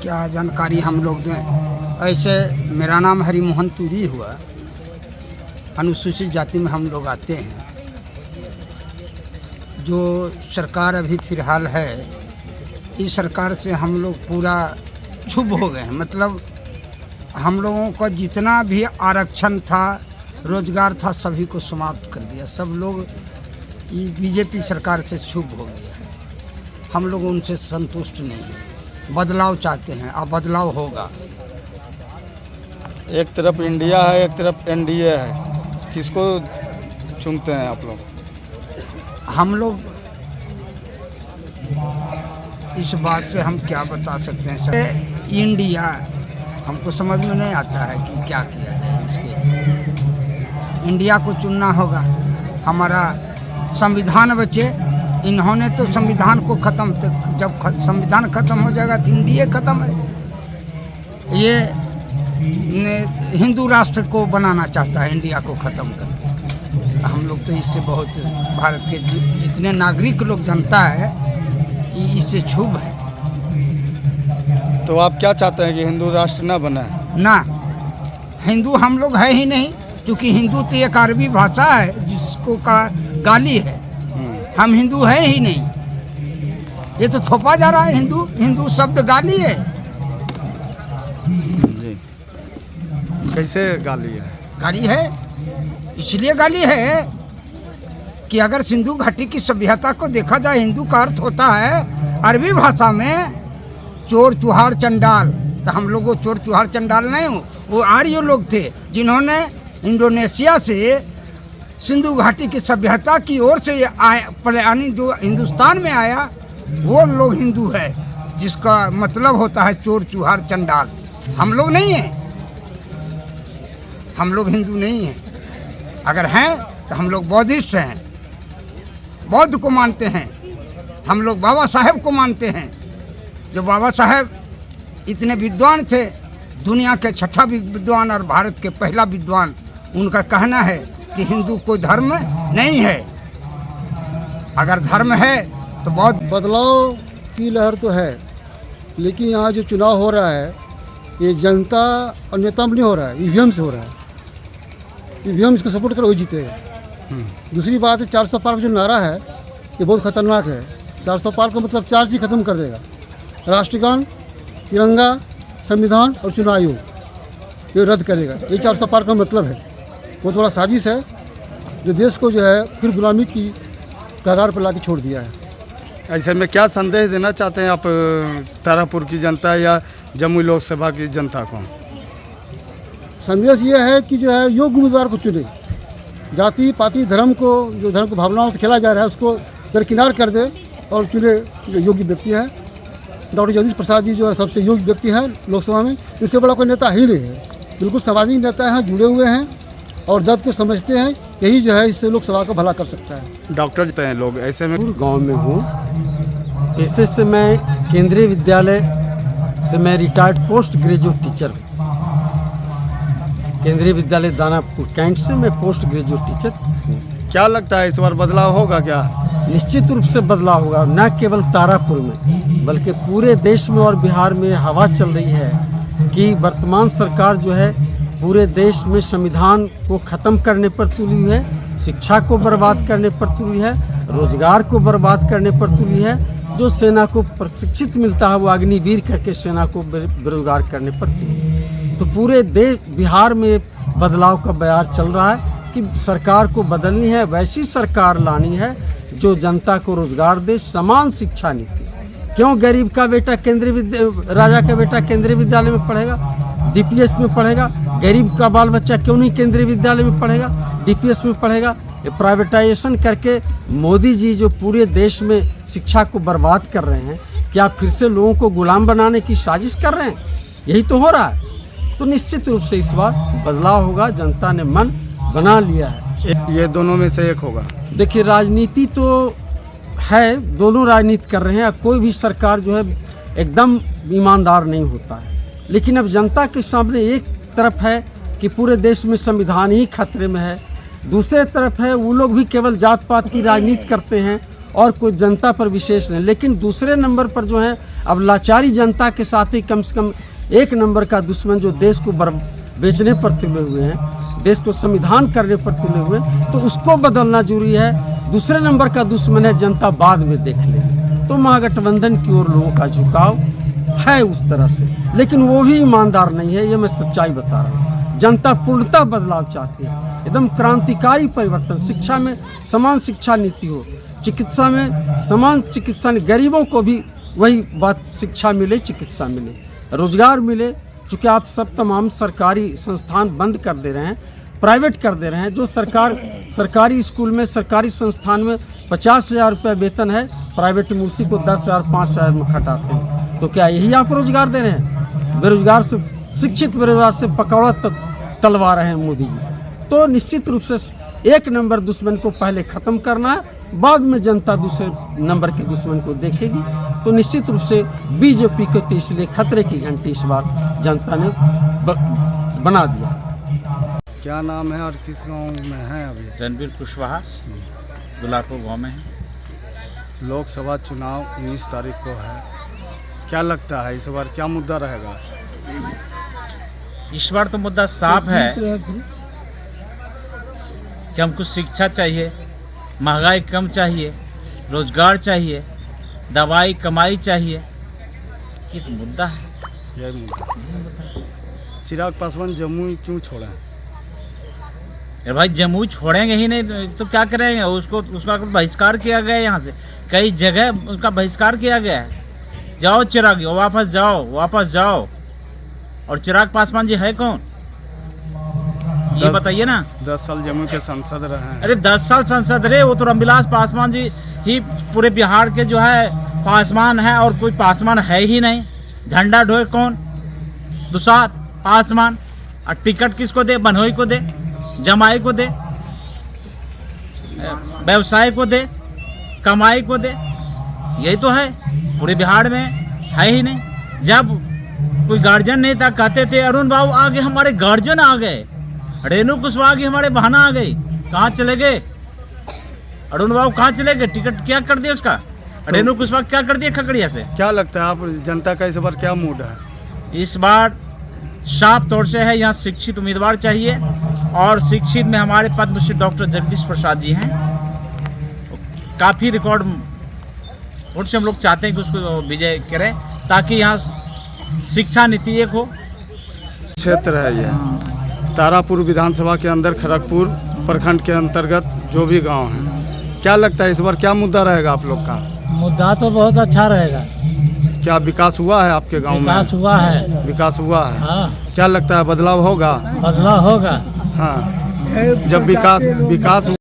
क्या जानकारी हम लोग दें। ऐसे मेरा नाम हरिमोहन तुरी हुआ, अनुसूचित जाति में हम लोग आते हैं। जो सरकार अभी फ़िलहाल है, इस सरकार से हम लोग पूरा क्षुब्ध हो गए हैं। मतलब हम लोगों का जितना भी आरक्षण था, रोजगार था, सभी को समाप्त कर दिया। सब लोग ये बीजेपी सरकार से क्षुब्ध हो गए हैं। हम लोग उनसे संतुष्ट नहीं हैं, बदलाव चाहते हैं। अब बदलाव होगा। एक तरफ इंडिया है, एक तरफ एनडीए है, किसको चुनते हैं आप लोग? हम लोग इस बात से हम क्या बता सकते हैं सर। इंडिया हमको समझ में नहीं आता है कि क्या किया जाए इसके लिए। इंडिया को चुनना होगा। हमारा संविधान बचे। इन्होंने तो संविधान को ख़त्म, जब संविधान ख़त्म हो जाएगा तो इंडिया ख़त्म है। ये हिंदू राष्ट्र को बनाना चाहता है, इंडिया को ख़त्म करके। हम लोग तो इससे बहुत, भारत के जितने नागरिक लोग, जनता है, इससे क्षुब्ध है। तो आप क्या चाहते हैं कि हिंदू राष्ट्र ना बने? ना, हिंदू हम लोग है ही नहीं, क्योंकि हिंदू तो एक अरबी भाषा है जिसको का गाली है। हम हिंदू है ही नहीं। ये तो थोपा जा रहा है। हिंदू हिंदू शब्द गाली है। जी, कैसे गाली है? गाली है इसलिए गाली है कि अगर सिंधु घाटी की सभ्यता को देखा जाए, हिंदू का अर्थ होता है अरबी भाषा में चोर चुहार चंडाल। तो हम लोग वो चोर चुहार चंडाल नहीं हो, वो आर्य लोग थे जिन्होंने इंडोनेशिया से सिंधु घाटी की सभ्यता की ओर से यानी जो हिंदुस्तान में आया, वो लोग हिंदू है, जिसका मतलब होता है चोर चुहार चंडाल। हम लोग नहीं हैं, हम लोग हिंदू नहीं हैं। अगर हैं तो हम लोग बौद्धिस्ट हैं, बौद्ध को मानते हैं। हम लोग बाबा साहेब को मानते हैं। जो बाबा साहेब इतने विद्वान थे, दुनिया के छठा विद्वान और भारत के पहला विद्वान। उनका कहना है कि हिंदू कोई धर्म नहीं है। अगर धर्म है तो बहुत बदलाव की लहर तो है, लेकिन यहाँ जो चुनाव हो रहा है ये जनता और नेता में नहीं हो रहा है, ईवीएम से हो रहा है। ईवीएम को सपोर्ट कर वही जीतेगा। दूसरी बात है 400 पार का जो नारा है ये बहुत खतरनाक है। 400 पार का मतलब 4 चीज़ खत्म कर देगा: राष्ट्रगान, तिरंगा, संविधान और चुनाव आयोग, ये रद्द करेगा। ये 400 पार का मतलब है। बहुत बड़ा साजिश है जो देश को जो है फिर गुलामी की कगार पर ला के छोड़ दिया है। ऐसे में क्या संदेश देना चाहते हैं आप तारापुर की जनता या जमुई लोकसभा की जनता को? संदेश ये है कि जो है योग्य उम्मीदवार को चुने। जाति पाति धर्म को, जो धर्म को भावनाओं से खेला जा रहा है, उसको दरकिनार कर दे और चुने जो योग्य व्यक्ति हैं। डॉक्टर जगदीश प्रसाद जी जो है सबसे योग्य व्यक्ति हैं लोकसभा में। इससे बड़ा कोई नेता ही नहीं है। बिल्कुल सामाजिक नेता हैं, जुड़े हुए हैं और दर्द को समझते हैं। यही जो है इससे लोकसभा को भला कर सकता है। डॉक्टर जितने हैं लोग, ऐसे में गांव में हूँ। पेशे से मैं केंद्रीय विद्यालय से मैं रिटायर्ड पोस्ट ग्रेजुएट टीचर हूँ। केंद्रीय विद्यालय दानापुर कैंट से मैं पोस्ट ग्रेजुएट टीचर हूँ। क्या लगता है इस बार बदलाव होगा क्या? निश्चित रूप से बदलाव होगा। न केवल तारापुर में बल्कि पूरे देश में और बिहार में हवा चल रही है कि वर्तमान सरकार जो है पूरे देश में संविधान को ख़त्म करने पर तुली हुई है, शिक्षा को बर्बाद करने पर तुली है, रोजगार को बर्बाद करने पर तुली है। जो सेना को प्रशिक्षित मिलता है वो अग्निवीर करके सेना को बेरोजगार करने पर तुली है। तो पूरे देश बिहार में बदलाव का बयार चल रहा है कि सरकार को बदलनी है, वैसी सरकार लानी है जो जनता को रोजगार दे, समान शिक्षा नीति। क्यों गरीब का बेटा राजा का बेटा केंद्रीय विद्यालय में पढ़ेगा, डीपीएस में पढ़ेगा? गरीब का बाल बच्चा क्यों नहीं केंद्रीय विद्यालय में पढ़ेगा, डीपीएस में पढ़ेगा? ये प्राइवेटाइजेशन करके मोदी जी जो पूरे देश में शिक्षा को बर्बाद कर रहे हैं, क्या फिर से लोगों को गुलाम बनाने की साजिश कर रहे हैं? यही तो हो रहा है। तो निश्चित रूप से इस बार बदलाव होगा। जनता ने मन बना लिया है। ये दोनों में से एक होगा। देखिए, राजनीति तो है, दोनों राजनीति कर रहे हैं। कोई भी सरकार जो है एकदम ईमानदार नहीं होता है। लेकिन अब जनता के सामने एक तरफ है कि पूरे देश में संविधान ही खतरे में है, दूसरे तरफ है वो लोग भी केवल जात पात की राजनीति करते हैं और कोई जनता पर विशेष नहीं। लेकिन दूसरे नंबर पर जो है अब लाचारी जनता के साथ ही कम से कम एक नंबर का दुश्मन जो देश को बेचने पर तुले हुए हैं, देश को संविधान करने पर तुले हुए, तो उसको बदलना जरूरी है। दूसरे नंबर का दुश्मन है जनता, बाद में देख लेगी। तो महागठबंधन की ओर लोगों का झुकाव है उस तरह से, लेकिन वो भी ईमानदार नहीं है, ये मैं सच्चाई बता रहा हूँ। जनता पूर्णतः बदलाव चाहती है, एकदम क्रांतिकारी परिवर्तन। शिक्षा में समान शिक्षा नीति हो, चिकित्सा में समान चिकित्सा, गरीबों को भी वही बात, शिक्षा मिले, चिकित्सा मिले, रोजगार मिले। चूँकि आप सब तमाम सरकारी संस्थान बंद कर दे रहे हैं, प्राइवेट कर दे रहे हैं। जो सरकारी स्कूल में, सरकारी संस्थान में 50,000 रुपये वेतन है, प्राइवेट में उसी को 10,000 5,000 में खटाते हैं। तो क्या यही आप रोजगार दे रहे हैं? बेरोजगार से, शिक्षित बेरोजगार से पकौड़ा तलवा रहे हैं मोदी जी। तो निश्चित रूप से एक नंबर दुश्मन को पहले ख़त्म करना है, बाद में जनता दूसरे नंबर के दुश्मन को देखेगी। तो निश्चित रूप से बीजेपी को तो इसलिए खतरे की घंटी इस बार जनता ने बना दिया। क्या नाम है और किस गांव में है अभी? रणबीर कुशवाहा दुलारपुर गाँव में है। लोकसभा चुनाव 19 तारीख को है, क्या लगता है इस बार क्या मुद्दा रहेगा? इस बार तो मुद्दा साफ है कि हमको शिक्षा चाहिए, महंगाई कम चाहिए, रोजगार चाहिए, दवाई कमाई चाहिए। ये तो मुद्दा है। यही मुद्दा। चिराग पासवान जम्मू क्यों छोड़ा? अरे भाई जम्मू छोड़ेंगे ही नहीं तो क्या करेंगे? उसका बहिष्कार किया गया है, यहाँ से कई जगह उसका बहिष्कार किया गया है। जाओ चिराग, वापस जाओ। और चिराग पासवान जी है कौन, ये बताइए ना। 10 साल जम्मू के सांसद रहे हैं। अरे 10 साल सांसद रहे, वो तो रामविलास पासवान जी ही पूरे बिहार के जो है पासवान है, और कोई पासवान है ही नहीं। झंडा ढोए कौन? दुसाद पासवान। और टिकट किसको दे? बनोई को दे, जमाई को दे, व्यवसाय को दे, कमाई को दे। यही तो है, पूरे बिहार में है ही नहीं। जब कोई गार्जियन नहीं था, कहते थे अरुण बाबू आगे, हमारे गार्जियन आ गए, रेणु कुशवाहा की हमारे बहना आ गई। कहाँ चले गए अरुण बाबू? कहाँ चले गए? टिकट क्या कर दिया उसका? रेणु कुशवाहा क्या कर दिया खगड़िया से? क्या लगता है आप जनता का इस बार क्या मूड है? इस बार साफ तौर से है, यहाँ शिक्षित उम्मीदवार चाहिए, और शिक्षित में हमारे पद्मश्री डॉक्टर जगदीश प्रसाद जी हैं। काफ़ी रिकॉर्ड वोट से हम लोग चाहते हैं कि उसको विजय करें, ताकि यहाँ शिक्षा नीति एक हो। क्षेत्र है ये तारापुर विधानसभा के अंदर खड़गपुर प्रखंड के अंतर्गत जो भी गांव हैं, क्या लगता है इस बार क्या मुद्दा रहेगा आप लोग का? मुद्दा तो बहुत अच्छा रहेगा। क्या विकास हुआ है आपके गांव में? विकास हुआ है। विकास हुआ है। हाँ, क्या लगता है बदलाव होगा? बदलाव होगा। हाँ, जब विकास